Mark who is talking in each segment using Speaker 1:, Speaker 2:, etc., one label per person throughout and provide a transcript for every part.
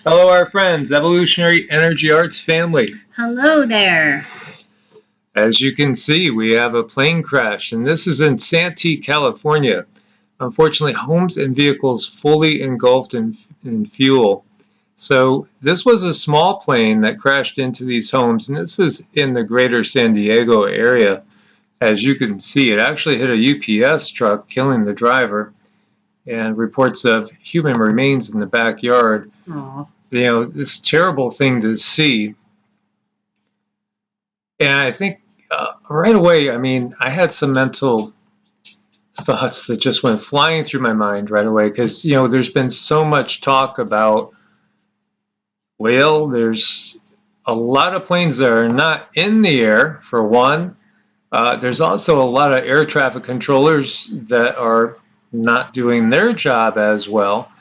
Speaker 1: Hello, our friends, Evolutionary Energy Arts family.
Speaker 2: Hello there.
Speaker 1: As you can see, we have a plane crash, and this is in Santee, California. Unfortunately, homes and vehicles fully engulfed in fuel. So this was a small plane that crashed into these homes, and this is in the greater San Diego area. As you can see, it actually hit a UPS truck, killing the driver, and reports of human remains in the backyard.
Speaker 2: Aww.
Speaker 1: You know, this terrible thing to see. And I think right away, I mean, I had some mental thoughts that just went flying through my mind right away because, you know, there's been so much talk about, well, there's a lot of planes that are not in the air, for one. There's also a lot of air traffic controllers that are not doing their job as well.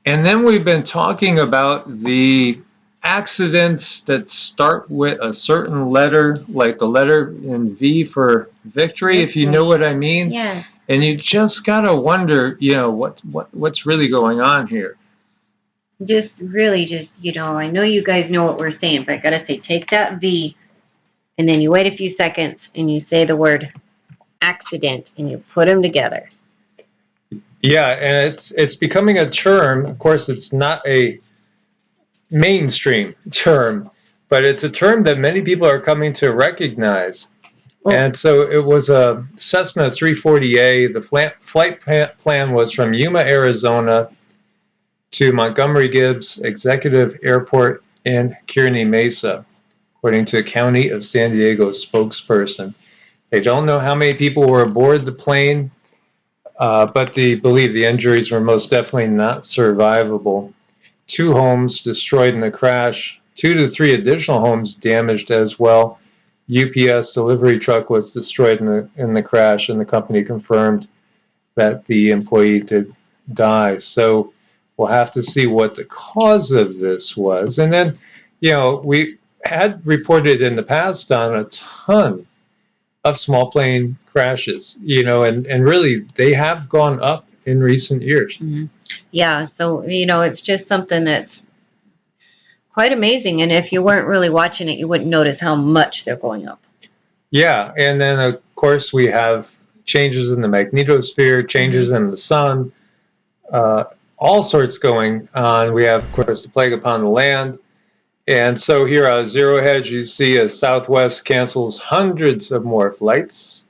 Speaker 1: And then we've been talking about the accidents that start with a certain letter, like the letter in V for victory, if you know what I mean.
Speaker 2: Yes.
Speaker 1: And you just gotta wonder, you know, what's really going on here.
Speaker 2: Just really, I know you guys know what we're saying, but I gotta say, take that V, and then you wait a few seconds, and you say the word accident, and you put them together.
Speaker 1: Yeah, and it's becoming a term. Of course, it's not a mainstream term, but it's a term that many people are coming to recognize.
Speaker 2: Well,
Speaker 1: and so it was a Cessna 340A. The flight plan was from Yuma, Arizona to Montgomery Gibbs Executive Airport in Kearney Mesa, according to a County of San Diego spokesperson. They don't know how many people were aboard the plane, but they believe the injuries were most definitely not survivable. 2 homes destroyed in the crash, 2 to 3 additional homes damaged as well. UPS delivery truck was destroyed in the crash, and the company confirmed that the employee did die. So we'll have to see what the cause of this was. And then, you know, we had reported in the past on a ton of small plane crashes, you know, and really they have gone up in recent years.
Speaker 2: Mm-hmm. Yeah, so, you know, it's just something that's quite amazing. And if you weren't really watching it, you wouldn't notice how much they're going up.
Speaker 1: Yeah, and then, of course, we have changes in the magnetosphere, changes in the sun, all sorts going on. We have, of course, the plague upon the land. And so here on Zero Hedge, you see as Southwest cancels hundreds of more flights.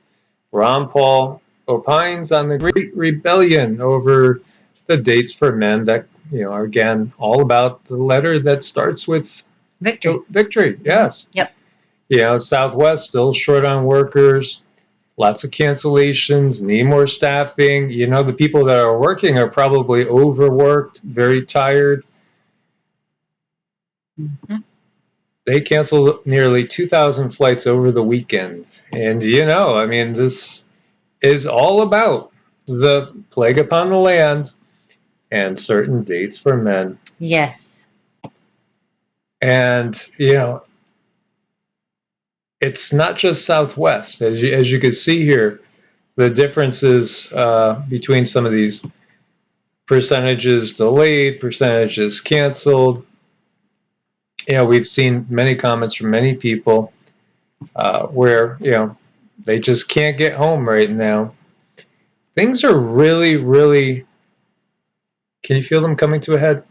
Speaker 1: Ron Paul opines on the Great Rebellion over the dates for men that, you know, are again all about the letter that starts with
Speaker 2: victory.
Speaker 1: Victory, yes.
Speaker 2: Yep.
Speaker 1: You know, Southwest still short on workers, lots of cancellations, need more staffing. You know, the people that are working are probably overworked, very tired.
Speaker 2: Mm-hmm.
Speaker 1: They canceled nearly 2,000 flights over the weekend. And, you know, I mean, this is all about the plague upon the land and certain dates for men.
Speaker 2: Yes.
Speaker 1: And, you know, it's not just Southwest. As you can see here, the differences between some of these percentages delayed, percentages canceled. You know, we've seen many comments from many people where, you know, they just can't get home right now. Things are really, really, can you feel them coming to a head?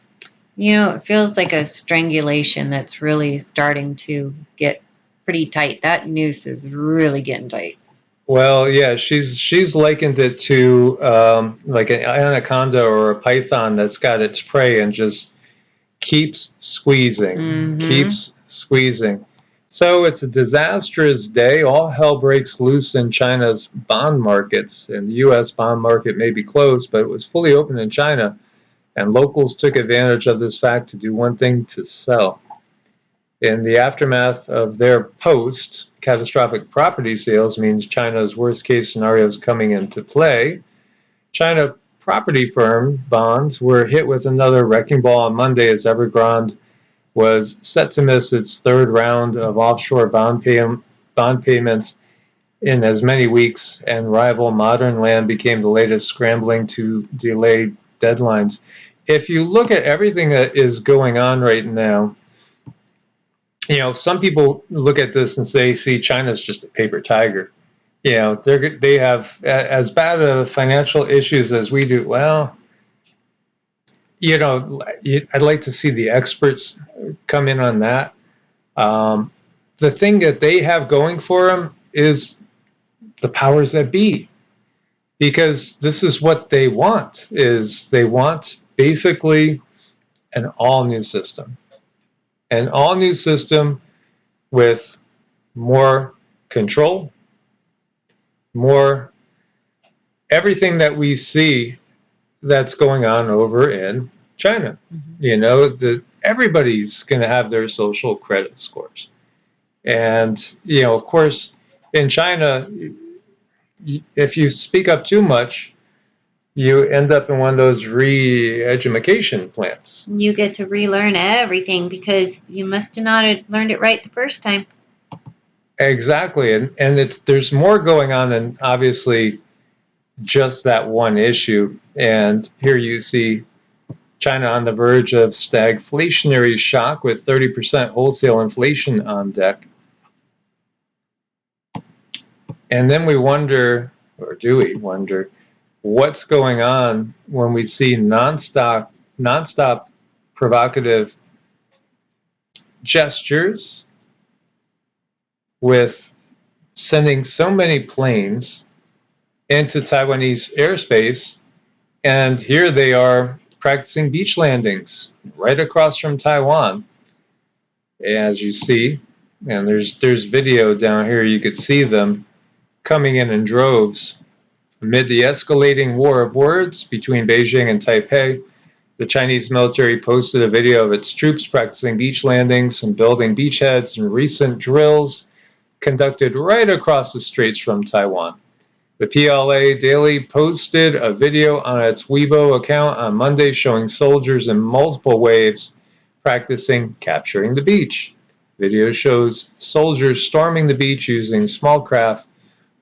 Speaker 2: You know, it feels like a strangulation that's really starting to get pretty tight. That noose is really getting tight.
Speaker 1: Well, yeah, she's likened it to like an anaconda or a python that's got its prey and just keeps squeezing, keeps squeezing. So it's a disastrous day. All hell breaks loose in China's bond markets, and the U.S. bond market may be closed, but it was fully open in China, and locals took advantage of this fact to do one thing: to sell. In the aftermath of their post, catastrophic property sales means China's worst-case scenarios coming into play. China property firm bonds were hit with another wrecking ball on Monday as Evergrande was set to miss its 3rd round of offshore bond payments in as many weeks, and rival Modern Land became the latest scrambling to delay deadlines. if you look at everything that is going on right now, some people look at this and say, see, China's just a paper tiger. They have as bad of financial issues as we do. Well, I'd like to see the experts come in on that. The thing that they have going for them is the powers that be, because this is what they want. They want basically an all-new system, with more control, more everything that we see that's going on over in China. Everybody's going to have their social credit scores. And, of course, in China, if you speak up too much, you end up in one of those re-education plants.
Speaker 2: You get to relearn everything because you must have not have learned it right the first time.
Speaker 1: Exactly. And there's more going on than obviously just that one issue. And here you see China on the verge of stagflationary shock with 30% wholesale inflation on deck. And then we wonder, or do we wonder, what's going on when we see nonstop provocative gestures with sending so many planes into Taiwanese airspace, and here they are practicing beach landings right across from Taiwan, as you see. And there's video down here. You could see them coming in droves. Amid the escalating war of words between Beijing and Taipei, the Chinese military posted a video of its troops practicing beach landings and building beachheads in recent drills conducted right across the straits from Taiwan. The PLA Daily posted a video on its Weibo account on Monday showing soldiers in multiple waves practicing capturing the beach. Video shows soldiers storming the beach using small craft,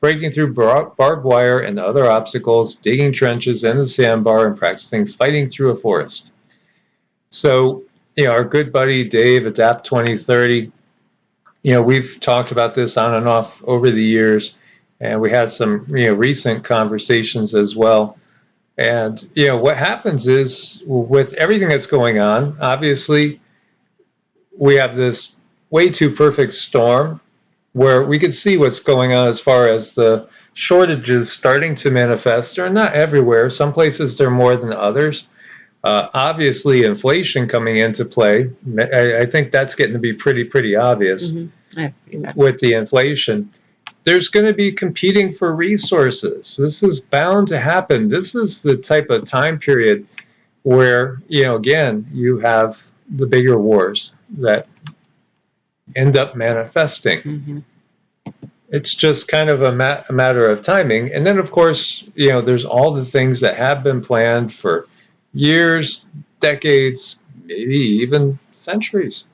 Speaker 1: breaking through barbed wire and other obstacles, digging trenches in the sandbar, and practicing fighting through a forest. So, our good buddy Dave, Adapt 2030, we've talked about this on and off over the years, and we had some, recent conversations as well. And, what happens is, with everything that's going on, obviously, we have this way too perfect storm where we could see what's going on as far as the shortages starting to manifest. They're not everywhere. Some places they're more than others. Obviously, inflation coming into play. I think that's getting to be pretty obvious.
Speaker 2: That's pretty bad.
Speaker 1: With the inflation. There's going to be competing for resources. This is bound to happen. This is the type of time period where, again, you have the bigger wars that end up manifesting. It's just kind of a matter of timing. And then, of course, there's all the things that have been planned for years, decades, maybe even centuries.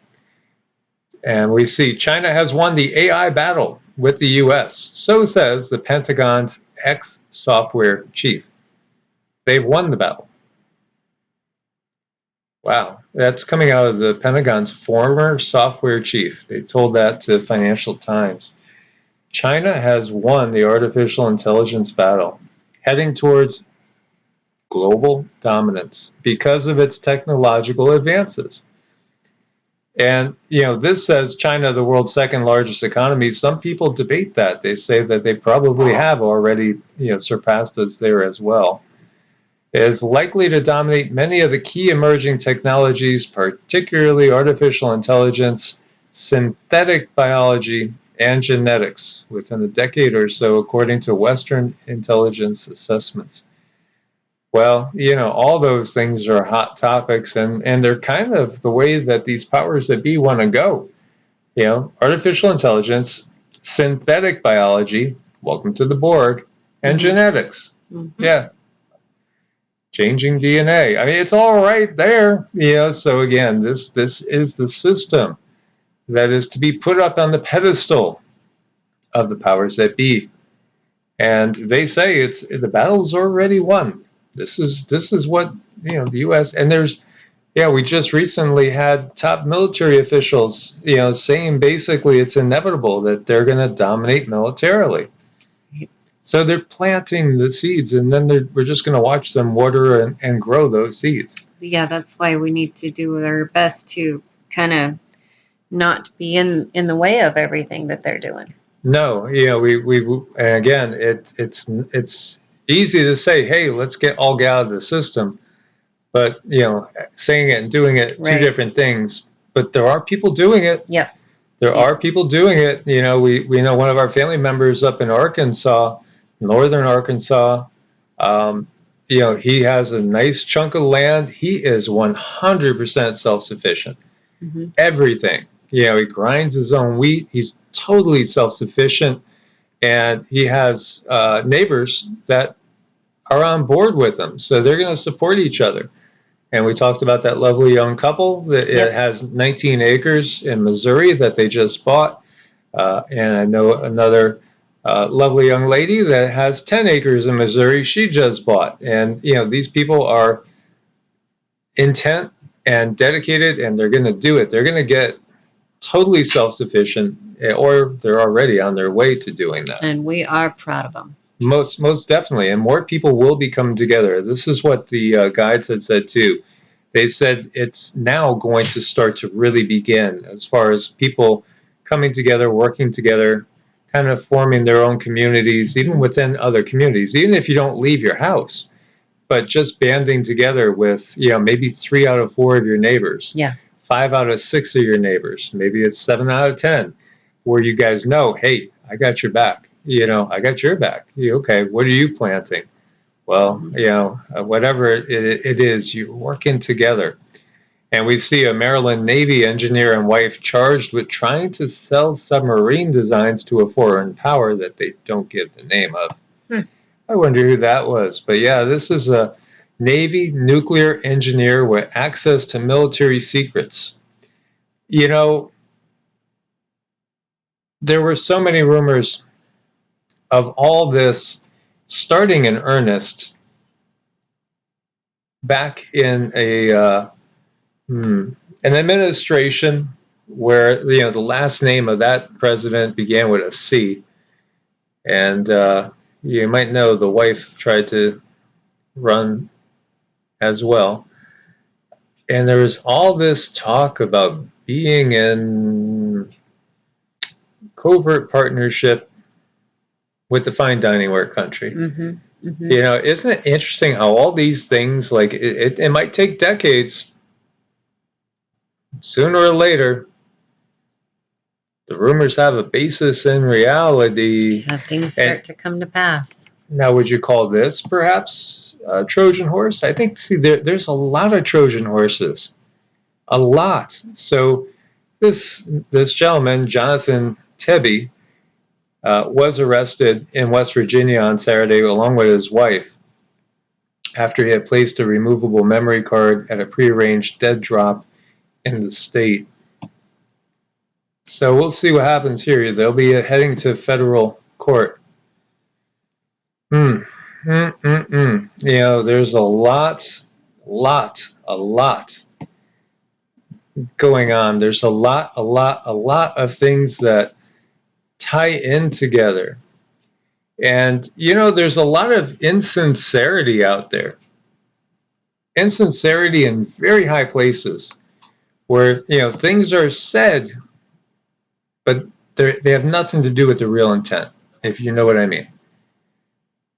Speaker 1: And we see China has won the AI battle with the US. So says the Pentagon's ex-software chief. They've won the battle. Wow, that's coming out of the Pentagon's former software chief. They told that to Financial Times. China has won the artificial intelligence battle, heading towards global dominance because of its technological advances. And, this says China, the world's second largest economy. Some people debate that. They say that they probably have already, surpassed us there as well. It is likely to dominate many of the key emerging technologies, particularly artificial intelligence, synthetic biology, and genetics within a decade or so, according to Western intelligence assessments. Well, all those things are hot topics, and they're kind of the way that these powers that be want to go. Artificial intelligence, synthetic biology, welcome to the Borg, and genetics. Yeah. Changing DNA. I mean, it's all right there. So again, this is the system that is to be put up on the pedestal of the powers that be. And they say the battle's already won. This is what, the U.S. and there's, we just recently had top military officials, saying basically it's inevitable that they're going to dominate militarily. So they're planting the seeds, and then we're just going to watch them water and grow those seeds.
Speaker 2: Yeah, that's why we need to do our best to kind of not be in the way of everything that they're doing.
Speaker 1: No, we and again, it's easy to say, hey, let's get out of the system, but saying it and doing it,
Speaker 2: Right.
Speaker 1: two different things. But there are people doing it.
Speaker 2: Yep.
Speaker 1: There are people doing it. We know one of our family members up in Arkansas, northern Arkansas. He has a nice chunk of land. He is 100% self-sufficient.
Speaker 2: Mm-hmm.
Speaker 1: Everything. He grinds his own wheat. He's totally self-sufficient, and he has neighbors that are on board with him, so they're going to support each other. And we talked about that lovely young couple that
Speaker 2: Yep.
Speaker 1: it has 19 acres in Missouri that they just bought. And I know another lovely young lady that has 10 acres in Missouri she just bought. And, these people are intent and dedicated, and they're going to do it. They're going to get totally self-sufficient, or they're already on their way to doing that.
Speaker 2: And we are proud of them.
Speaker 1: Most definitely, and more people will be coming together. This is what the guides had said too. They said it's now going to start to really begin as far as people coming together, working together, kind of forming their own communities, even within other communities, even if you don't leave your house, but just banding together with, maybe 3 out of 4 of your neighbors.
Speaker 2: Yeah.
Speaker 1: 5 out of 6 of your neighbors. Maybe it's 7 out of 10, where you guys know, hey, I got your back. I got your back. Okay, what are you planting? Well, whatever it is, you're working together. And we see a Maryland Navy engineer and wife charged with trying to sell submarine designs to a foreign power that they don't give the name of. I wonder who that was. But yeah, this is a Navy nuclear engineer with access to military secrets. There were so many rumors of all this starting in earnest back in an administration where the last name of that president began with a C, and you might know the wife tried to run as well. And there was all this talk about being in covert partnership with the fine dining ware country.
Speaker 2: Mm-hmm. Mm-hmm.
Speaker 1: Isn't it interesting how all these things, like it might take decades, sooner or later, the rumors have a basis in reality.
Speaker 2: Yeah, things start to come to pass.
Speaker 1: Now, would you call this perhaps a Trojan horse? I think, there's a lot of Trojan horses. A lot. So this gentleman, Jonathan Tebby, was arrested in West Virginia on Saturday along with his wife after he had placed a removable memory card at a prearranged dead drop in the state. So we'll see what happens here. They'll be heading to federal court. There's a lot going on. There's a lot of things that tie in together. And, there's a lot of insincerity out there. Insincerity in very high places where, things are said, but they have nothing to do with the real intent, if you know what I mean.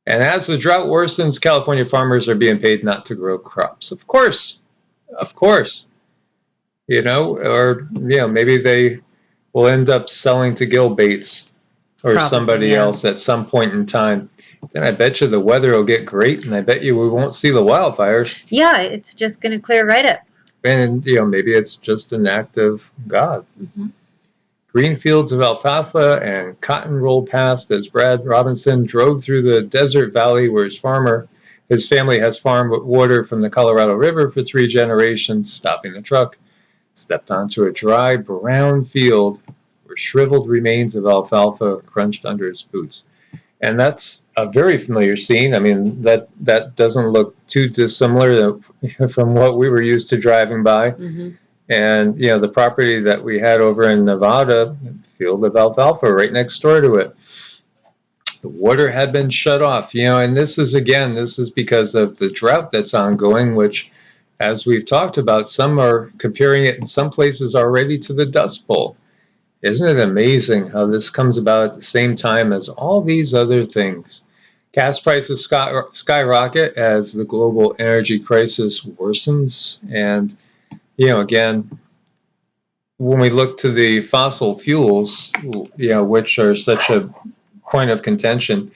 Speaker 1: And as the drought worsens, California farmers are being paid not to grow crops. Of course. Or, maybe they will end up selling to Gil Bates or
Speaker 2: Probably,
Speaker 1: somebody else at some point in time. Then I bet you the weather will get great, and I bet you we won't see the wildfires.
Speaker 2: Yeah, it's just going to clear right up.
Speaker 1: And, maybe it's just an act of God.
Speaker 2: Mm-hmm.
Speaker 1: Green fields of alfalfa and cotton rolled past as Brad Robinson drove through the desert valley where his family has farmed water from the Colorado River for 3 generations. Stopping the truck, stepped onto a dry brown field where shriveled remains of alfalfa crunched under his boots. And that's a very familiar scene. I mean, that doesn't look too dissimilar from what we were used to driving by.
Speaker 2: Mm-hmm.
Speaker 1: And, the property that we had over in Nevada, field of alfalfa right next door to it, the water had been shut off, and this is because of the drought that's ongoing, which, as we've talked about, some are comparing it in some places already to the Dust Bowl. Isn't it amazing how this comes about at the same time as all these other things? Gas prices skyrocket as the global energy crisis worsens. And, again, when we look to the fossil fuels, which are such a point of contention,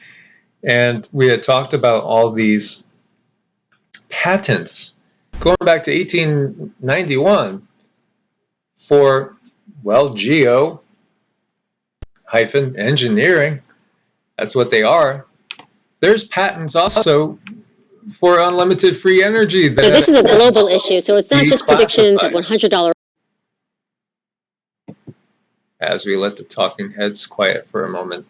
Speaker 1: and we had talked about all these patents going back to 1891 for, well, geo-engineering. That's what they are. There's patents also for unlimited free energy.
Speaker 3: So this is a global issue, so it's not just predictions of $100.
Speaker 1: As we let the talking heads quiet for a moment.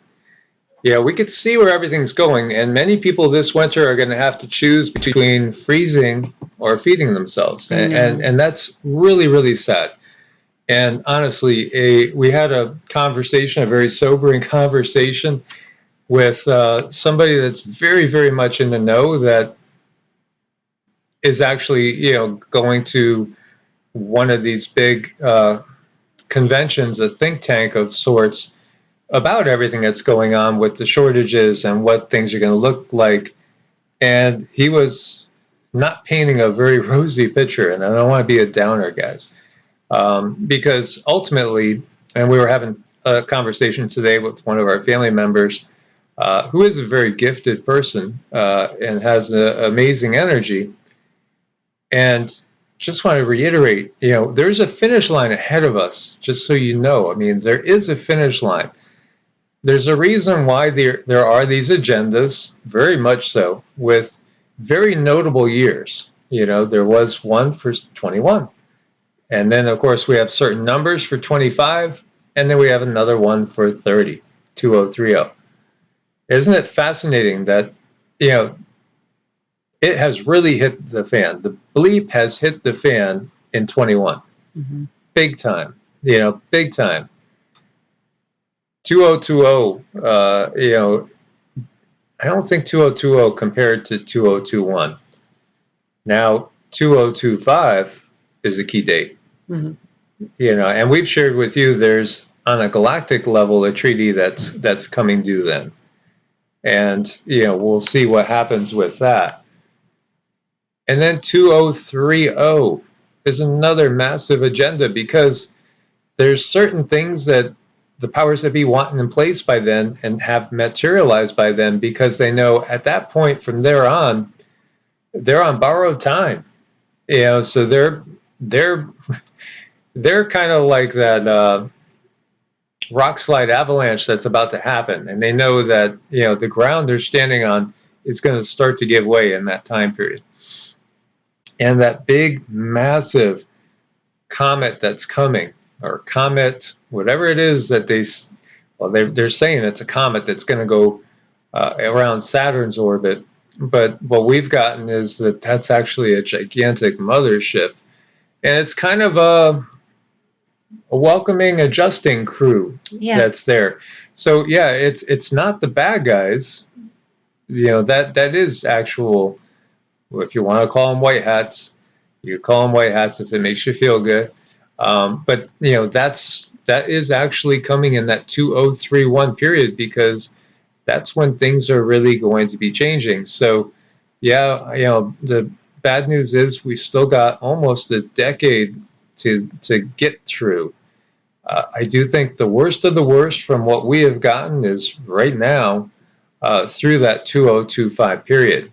Speaker 1: Yeah, we could see where everything's going, and many people this winter are going to have to choose between freezing or feeding themselves, and that's really, really sad. And honestly, we had a conversation, a very sobering conversation with somebody that's very, very much in the know, that is actually, going to one of these big conventions, a think tank of sorts, about everything that's going on with the shortages and what things are going to look like. And he was not painting a very rosy picture, and I don't want to be a downer, guys, because ultimately, and we were having a conversation today with one of our family members, who is a very gifted person and has amazing energy, and just want to reiterate, there's a finish line ahead of us, just so you know. I mean, there is a finish line. There's a reason why there are these agendas, very much so, with very notable years. There was one for 21. And then, of course, we have certain numbers for 25. And then we have another one for 30, 2030. Isn't it fascinating that, it has really hit the fan? The bleep has hit the fan in 21.
Speaker 2: Mm-hmm.
Speaker 1: Big time. Big time. 2020, I don't think 2020 compared to 2021. Now, 2025 is a key date.
Speaker 2: Mm-hmm.
Speaker 1: And we've shared with you, there's, on a galactic level, a treaty that's coming due then. And, we'll see what happens with that. And then 2030 is another massive agenda, because there's certain things that the powers that be want in place by then and have materialized by then, because they know at that point, from there on, they're on borrowed time. So they're kind of like that rock slide avalanche that's about to happen, and they know that the ground they're standing on is going to start to give way in that time period. And that big, massive comet that's coming, or comet, whatever it is that they're saying it's a comet that's going to go around Saturn's orbit. But what we've gotten is that's actually a gigantic mothership, and it's kind of a welcoming, adjusting crew that's there. So yeah, it's not the bad guys. That is actual. If you want to call them white hats, you call them white hats if it makes you feel good. But that is actually coming in that 2031 period, because that's when things are really going to be changing. So yeah, the bad news is we still got almost a decade to get through. I do think the worst of the worst from what we have gotten is right now through that 2025 period.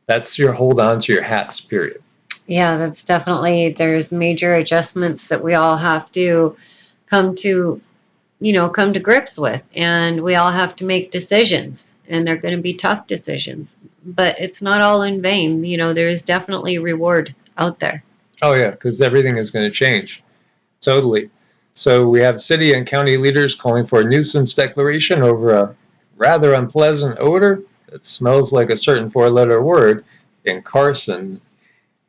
Speaker 1: That's your hold on to your hats period.
Speaker 2: Yeah, that's definitely, there's major adjustments that we all have to come to grips with, and we all have to make decisions, and they're going to be tough decisions, but it's not all in vain. There is definitely reward out there.
Speaker 1: Oh yeah, because everything is going to change. Totally. So we have city and county leaders calling for a nuisance declaration over a rather unpleasant odor that smells like a certain four-letter word in Carson.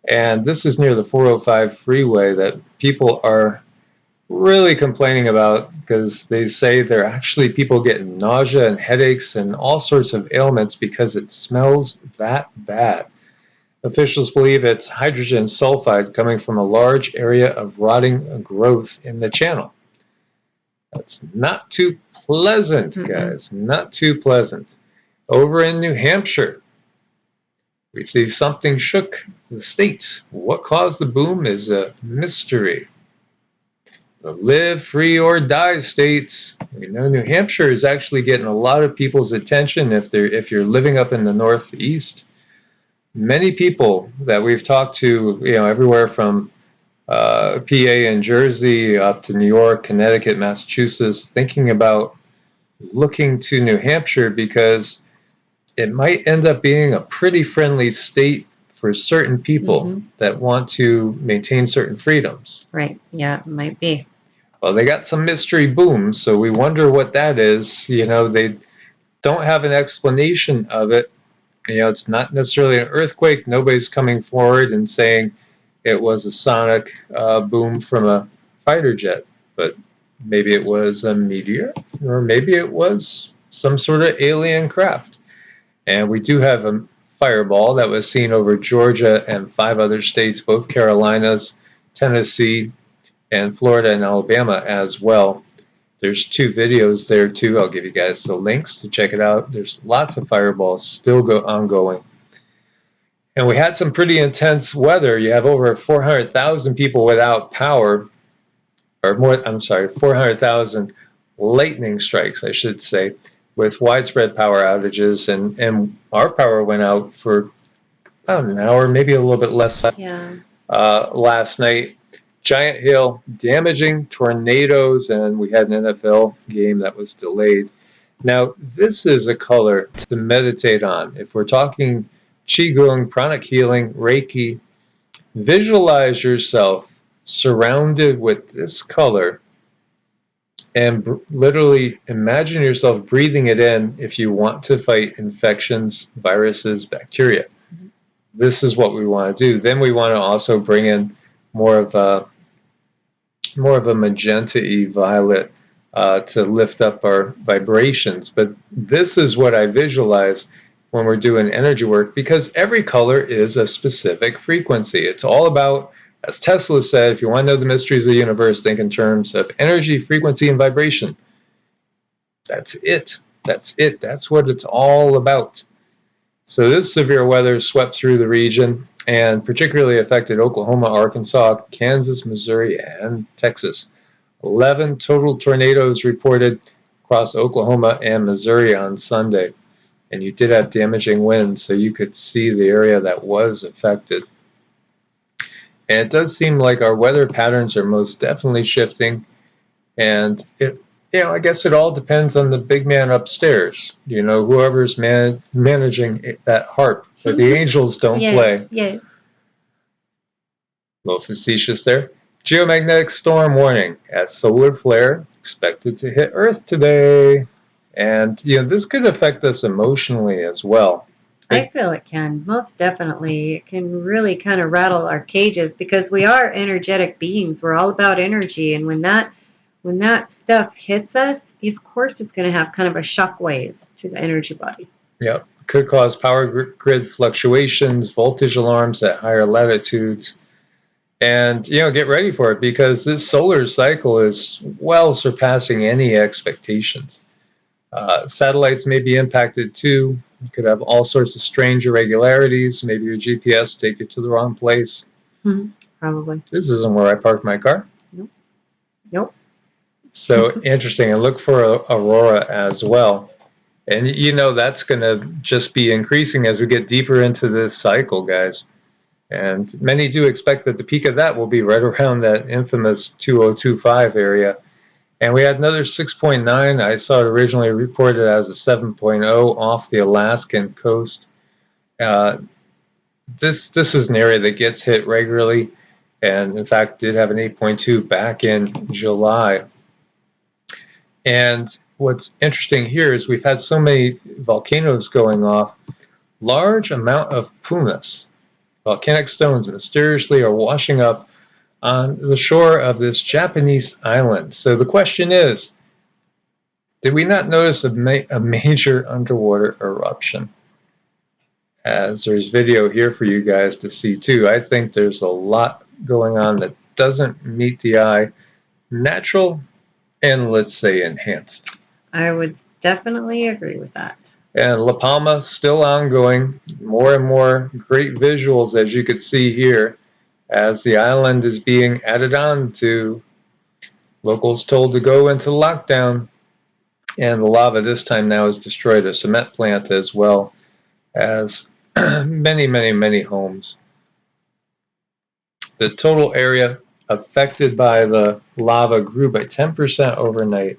Speaker 1: And this is near the 405 freeway that people are really complaining about because they say they're actually people getting nausea and headaches and all sorts of ailments because it smells that bad. Officials believe it's hydrogen sulfide coming from a large area of rotting growth in the channel. That's not too pleasant, guys. Not too pleasant. Over in New Hampshire, we see something shook the state. What caused the boom is a mystery. The live, free, or die states. You know, New Hampshire is actually getting a lot of people's attention if you're living up in the Northeast. Many people that we've talked to, you know, everywhere from PA and Jersey up to New York, Connecticut, Massachusetts, thinking about looking to New Hampshire because it might end up being a pretty friendly state for certain people that want to maintain certain freedoms.
Speaker 2: Right. Yeah, it might be.
Speaker 1: Well, they got some mystery booms, so we wonder what that is. You know, they don't have an explanation of it. You know, it's not necessarily an earthquake. Nobody's coming forward and saying it was a sonic boom from a fighter jet, but maybe it was a meteor, or maybe it was some sort of alien craft. And we do have a fireball that was seen over Georgia and 5 other states, both Carolinas, Tennessee, and Florida and Alabama as well. There's 2 videos there too. I'll give you guys the links to check it out. There's lots of fireballs still ongoing. And we had some pretty intense weather. You have over 400,000 people without power, or more, I'm sorry, 400,000 lightning strikes, I should say, with widespread power outages. And our power went out for about an hour, maybe a little bit less last night. Giant hail, damaging tornadoes, and we had an NFL game that was delayed. Now, this is a color to meditate on. If we're talking Qigong, Pranic healing, Reiki, visualize yourself surrounded with this color and literally imagine yourself breathing it in if you want to fight infections, viruses, bacteria. This is what we want to do. Then we want to also bring in more of a magenta-y violet to lift up our vibrations. But this is what I visualize when we're doing energy work, because every color is a specific frequency. It's all about, as Tesla said, if you want to know the mysteries of the universe, think in terms of energy, frequency, and vibration. That's it. That's it. That's what it's all about. So this severe weather swept through the region and particularly affected Oklahoma, Arkansas, Kansas, Missouri, and Texas. 11 total tornadoes reported across Oklahoma and Missouri on Sunday. And you did have damaging winds, so you could see the area that was affected. And it does seem like our weather patterns are most definitely shifting. And I guess it all depends on the big man upstairs. You know, whoever's managing that harp. But the angels don't play.
Speaker 2: Yes.
Speaker 1: A little facetious there. Geomagnetic storm warning as solar flare expected to hit Earth today. And, this could affect us emotionally as well.
Speaker 2: I feel it can. Most definitely. It can really kind of rattle our cages because we are energetic beings. We're all about energy. And when that stuff hits us, of course it's going to have kind of a shockwave to the energy body.
Speaker 1: Yep. Could cause power grid fluctuations, voltage alarms at higher latitudes. And, get ready for it because this solar cycle is well surpassing any expectations. Satellites may be impacted too. You could have all sorts of strange irregularities. Maybe your GPS take you to the wrong place.
Speaker 2: Probably.
Speaker 1: This isn't where I parked my car.
Speaker 2: Nope.
Speaker 1: So interesting. And look for aurora as well. And that's going to just be increasing as we get deeper into this cycle, guys. And many do expect that the peak of that will be right around that infamous 2025 area. And we had another 6.9. I saw it originally reported as a 7.0 off the Alaskan coast. This is an area that gets hit regularly, and in fact did have an 8.2 back in July. And what's interesting here is we've had so many volcanoes going off. Large amount of pumice, volcanic stones, mysteriously are washing up on the shore of this Japanese island. So the question is, did we not notice a major underwater eruption? As there's video here for you guys to see too. I think there's a lot going on that doesn't meet the eye. Natural and, let's say, enhanced.
Speaker 2: I would definitely agree with that.
Speaker 1: And La Palma still ongoing. More and more great visuals, as you could see here, as the island is being added on to. Locals told to go into lockdown. And the lava this time now has destroyed a cement plant as well as many, many, many homes. The total area affected by the lava grew by 10% overnight.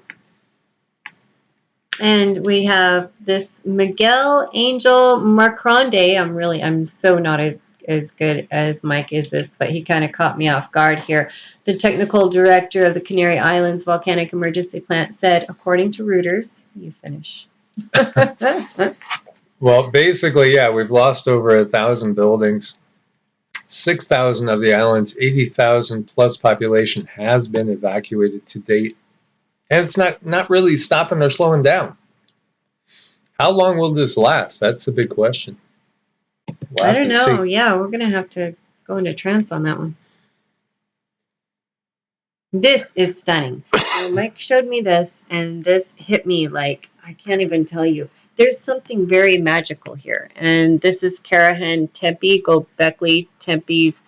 Speaker 2: And we have this Miguel Angel Marconde. I'm so not as good as Mike is this, but he kind of caught me off guard here. The technical director of the Canary Islands Volcanic Emergency Plant said, according to Reuters, you finish.
Speaker 1: Well, basically, yeah, we've lost over 1,000 buildings. 6,000 of the island's 80,000 plus population has been evacuated to date. And it's not really stopping or slowing down. How long will this last? That's the big question.
Speaker 2: I don't know. Yeah, we're going to have to go into trance on that one. This is stunning. Mike showed me this, and this hit me like, I can't even tell you. There's something very magical here. And this is Karahan Tempe Gobekli Tempe's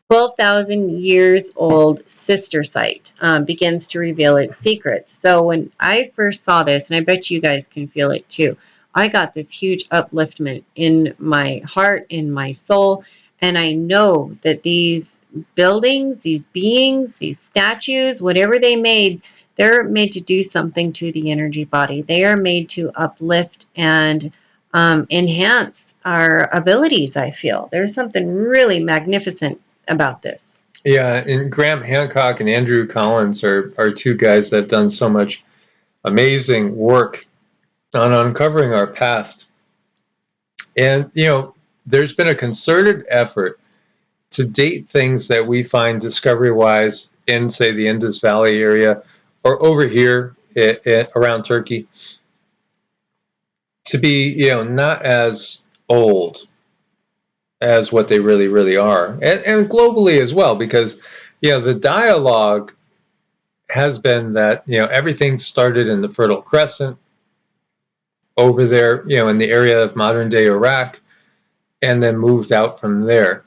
Speaker 2: 12,000 years old sister site begins to reveal its secrets. So when I first saw this, and I bet you guys can feel it too, I got this huge upliftment in my heart, in my soul, and I know that these buildings, these beings, these statues, whatever they made, they're made to do something to the energy body. They are made to uplift and enhance our abilities, I feel. There's something really magnificent about this.
Speaker 1: Yeah, and Graham Hancock and Andrew Collins are two guys that have done so much amazing work on uncovering our past. And, there's been a concerted effort to date things that we find discovery-wise in, say, the Indus Valley area or over here around Turkey to be, not as old as what they really, really are. And globally as well, because, the dialogue has been that, everything started in the Fertile Crescent over there, in the area of modern-day Iraq, and then moved out from there.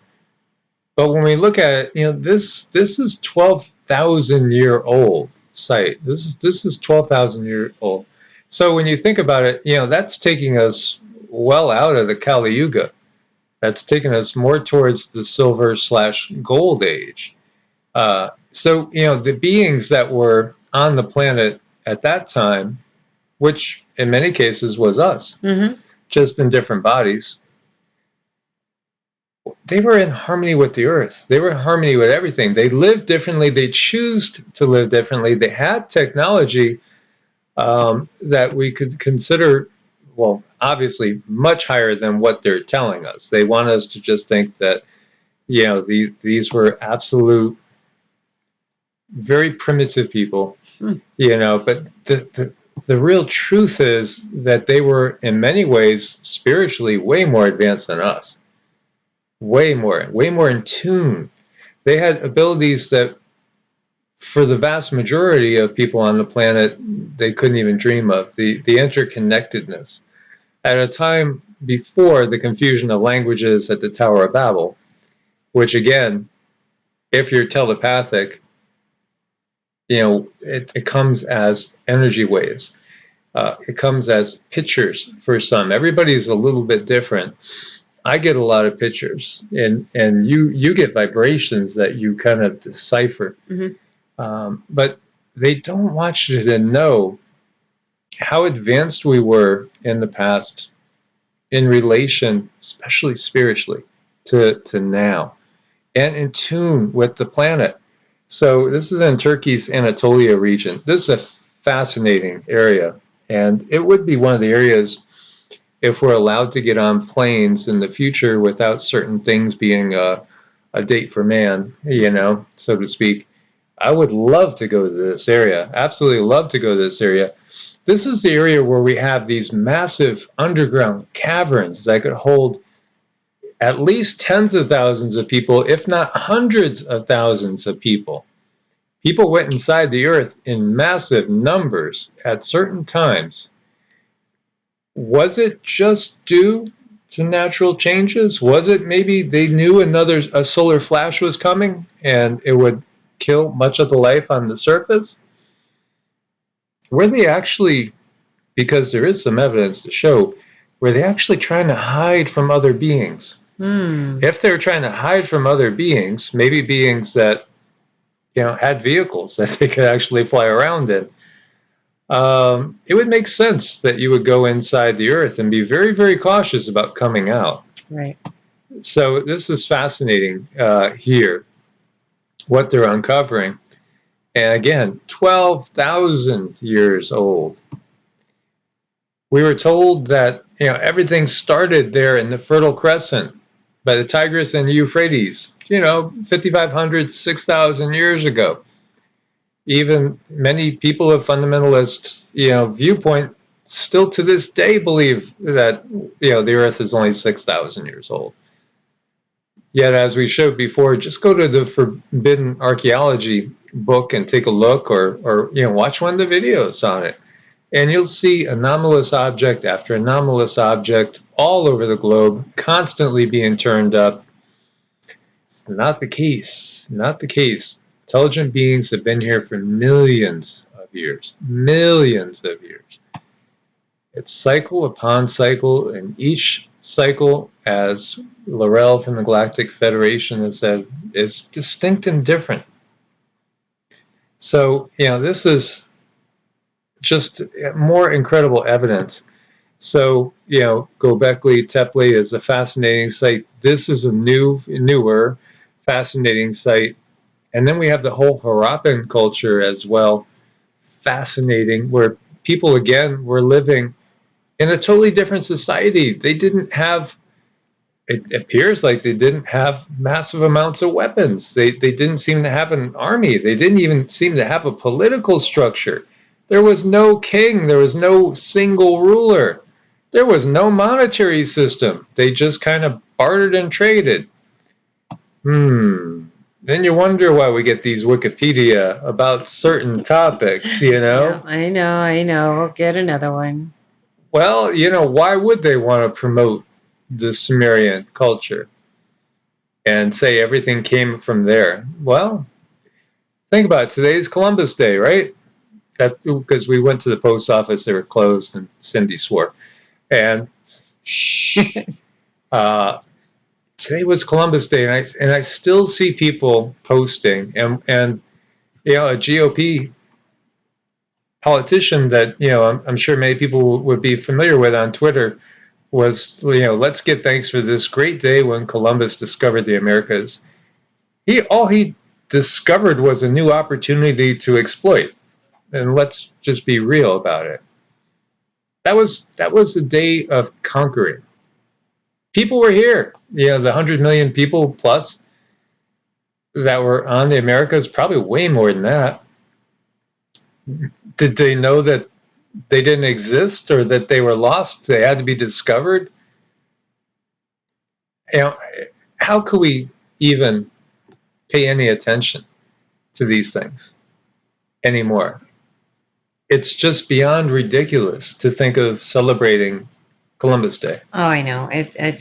Speaker 1: But when we look at it, this is 12,000-year-old site. This is 12,000 years old. So when you think about it, that's taking us well out of the Kali Yuga. That's taken us more towards the silver/gold age. So the beings that were on the planet at that time, which in many cases was us, just in different bodies, they were in harmony with the earth. They were in harmony with everything. They lived differently. They chose to live differently. They had technology that we could consider, well, obviously much higher than what they're telling us. They want us to just think that, these were absolute, very primitive people, but the real truth is that they were in many ways spiritually way more advanced than us. Way more in tune. They had abilities that, for the vast majority of people on the planet, they couldn't even dream of. The interconnectedness. At a time before the confusion of languages at the Tower of Babel, which again, if you're telepathic, it comes as energy waves. It comes as pictures for some. Everybody's a little bit different. I get a lot of pictures, and you get vibrations that you kind of decipher. But they don't want you to know how advanced we were in the past in relation, especially spiritually, to now, and in tune with the planet. So this is in Turkey's Anatolia region. This is a fascinating area. And it would be one of the areas, if we're allowed to get on planes in the future without certain things being a date for man, you know, so to speak, I would love to go to this area. Absolutely love to go to this area. This is the area where we have these massive underground caverns that could hold at least tens of thousands of people, if not hundreds of thousands of people. People went inside the earth in massive numbers at certain times. Was it just due to natural changes? Was it maybe they knew a solar flash was coming and it would kill much of the life on the surface? Were they actually, because there is some evidence to show, were they actually trying to hide from other beings? If they were trying to hide from other beings, maybe beings that, you know, had vehicles that they could actually fly around in, it would make sense that you would go inside the earth and be very, very cautious about coming out.
Speaker 2: Right.
Speaker 1: So this is fascinating here, what they're uncovering. And again, 12,000 years old. We were told that, you know, everything started there in the Fertile Crescent by the Tigris and Euphrates, you know, 5,500, 6,000 years ago. Even many people of fundamentalist, you know, viewpoint still to this day believe that, you know, the earth is only 6,000 years old. Yet, as we showed before, just go to the Forbidden Archaeology book and take a look, or you know, watch one of the videos on it, and you'll see anomalous object after anomalous object all over the globe, constantly being turned up. It's not the case. Not the case. Intelligent beings have been here for millions of years. Millions of years. It's cycle upon cycle, and each cycle, as Laurel from the Galactic Federation has said, is distinct and different. So, you know, this is just more incredible evidence. So, you know, Göbekli Tepe is a fascinating site. This is a newer, fascinating site. And then we have the whole Harappan culture as well. Fascinating, where people, again, were living in a totally different society. They didn't have, it appears like they didn't have massive amounts of weapons. They didn't seem to have an army. They didn't even seem to have a political structure. There was no king. There was no single ruler. There was no monetary system. They just kind of bartered and traded. Then you wonder why we get these Wikipedia about certain topics, you know?
Speaker 2: Yeah, I know. We'll get another one.
Speaker 1: Well, you know, why would they want to promote the Sumerian culture and say everything came from there? Well, think about it. Today's Columbus Day, right? That because we went to the post office, they were closed, and Cindy swore. And today was Columbus Day, and I still see people posting, and you know, a GOP politician that, you know, I'm sure many people would be familiar with on Twitter was, you know, let's give thanks for this great day when Columbus discovered the Americas. All he discovered was a new opportunity to exploit, and let's just be real about it. That was a day of conquering. People were here, you know, the 100 million people plus that were on the Americas, probably way more than that. Did they know that they didn't exist or that they were lost? They had to be discovered. You know, how could we even pay any attention to these things anymore? It's just beyond ridiculous to think of celebrating Columbus Day.
Speaker 2: Oh, I know.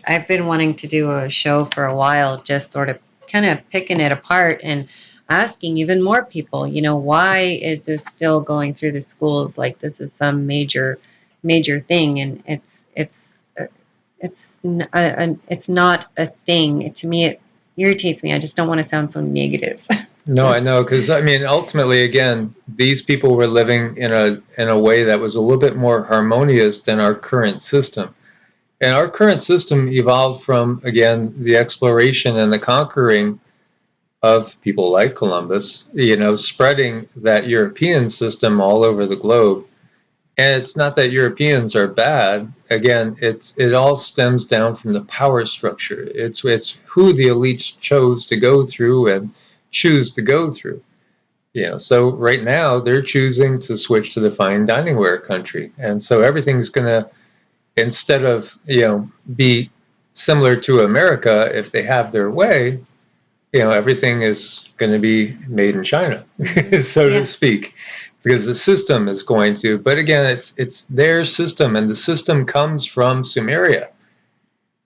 Speaker 2: I've been wanting to do a show for a while, just sort of kind of picking it apart and asking even more people, you know, why is this still going through the schools like this is some major thing? And it's not a thing. To me, it irritates me. I just don't want to sound so negative.
Speaker 1: No, I know, because I mean, ultimately, again, these people were living in a way that was a little bit more harmonious than our current system. And our current system evolved from, again, the exploration and the conquering of people like Columbus, you know, spreading that European system all over the globe. And it's not that Europeans are bad. Again, it all stems down from the power structure. It's who the elites chose to go through and choose to go through. You know, so right now they're choosing to switch to the fine dining ware country, and so everything's going to, instead of, you know, be similar to America, if they have their way, you know, everything is going to be made in China, so to speak, because the system is going to. But again, it's their system, and the system comes from Sumeria.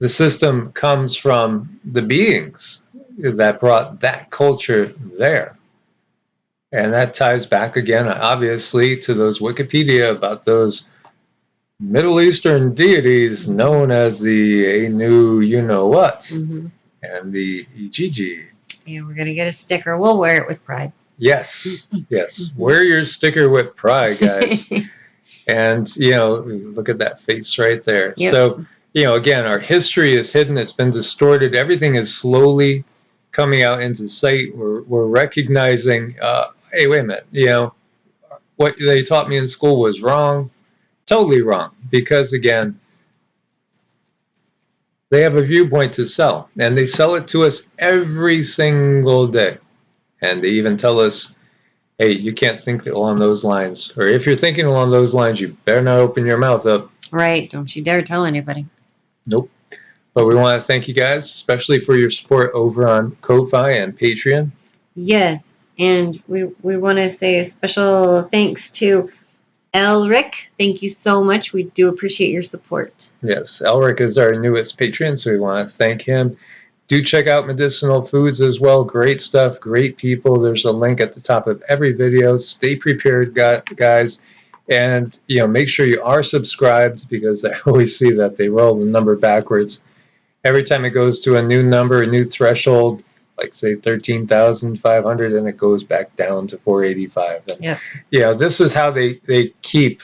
Speaker 1: The system comes from the beings that brought that culture there. And that ties back again, obviously, to those Wikipedia about those Middle Eastern deities known as the Anu you-know-what and the Ijiji.
Speaker 2: Yeah, we're going to get a sticker. We'll wear it with pride.
Speaker 1: Yes, yes. Wear your sticker with pride, guys. And, you know, look at that face right there.
Speaker 2: Yep.
Speaker 1: So, you know, again, our history is hidden. It's been distorted. Everything is slowly coming out into sight. We're recognizing, hey, wait a minute, you know, what they taught me in school was wrong, totally wrong. Because, again, they have a viewpoint to sell, and they sell it to us every single day. And they even tell us, hey, you can't think along those lines. Or if you're thinking along those lines, you better not open your mouth up.
Speaker 2: Right. Don't you dare tell anybody.
Speaker 1: Nope. But we want to thank you guys, especially for your support over on Ko-Fi and Patreon.
Speaker 2: Yes. And we want to say a special thanks to Elric. Thank you so much. We do appreciate your support.
Speaker 1: Yes, Elric is our newest patron, so we want to thank him. Do check out Medicinal Foods as well. Great stuff, great people. There's a link at the top of every video. Stay prepared, guys. And, you know, make sure you are subscribed, because I always see that they roll the number backwards. Every time it goes to a new number, a new threshold, like say 13,500, and it goes back down to 485. And,
Speaker 2: yep.
Speaker 1: You know, this is how they keep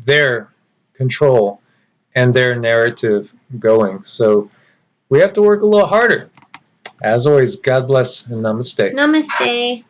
Speaker 1: their control and their narrative going. So we have to work a little harder. As always, God bless and namaste.
Speaker 2: Namaste.